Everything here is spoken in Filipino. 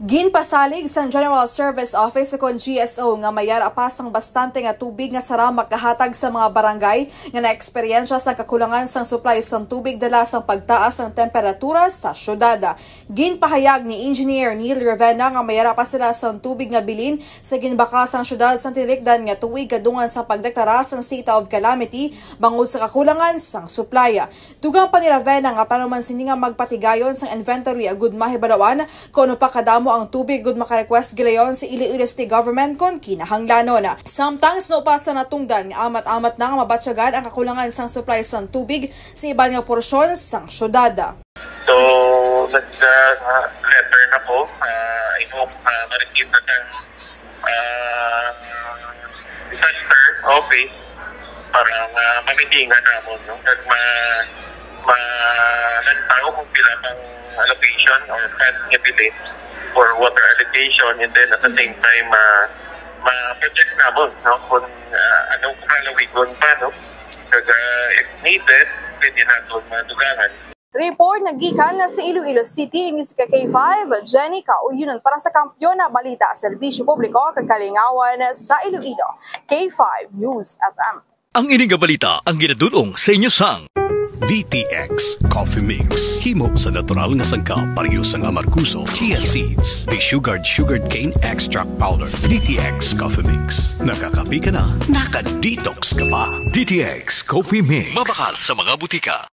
Ginpasalig sa General Service Office kon GSO nga mayara pasang bastante nga tubig nga sara makahatag sa mga barangay nga naeksperyensya sa kakulangan sang supply sang tubig dala sang pagtaas ng temperatura sa syudad. Ginpahayag ni Engineer Neil Rivera nga mayara pa sila sang tubig nga bilin sa ginbakas sang syudad sang tinikdan nga tuig kadungan sa pagdeklara sang state of calamity bangod sa kakulangan sang supply. Tugang pa ni Rivera nga panuman sini nga magpatigayon sang inventory agud mahibalawan kuno pa kadamo ang tubig gud maka-request gilayon sa Iloilo State Government kon kinahanglanon. Samtang snopasa natungdan nga amat-amat na nga mabatyagan ang kakulangan sang supply sang tubig sa iban nga porsyon sang syudad. So, nag-letter na po. I hope ma-receive na ng disaster office para mamitingan namin. No? At ma-lantaw kung pila pang allocation or funds nga bilin for water allocation, and then at the same time ma-project namin no? Kung anong kalawigon pa, no? Kaya if needed, pwede natin madugangan. Report nagikan na sa Iloilo City, Miss K5, Jenny Kauyunan para sa Kampiyon na Balita, Serbisyo Publiko, Kakalingawan sa Iloilo, K5 News FM. Ang ining balita ang ginadulong sa inyo sang DTX Coffee Mix. Himo sa natural nga sangkap pareho sang amarkuso, chia seeds, sugared cane extract powder. DTX Coffee Mix. Nakakapi ka na, naka-detox ka pa. DTX Coffee Mix. Mabakal sa mga butika.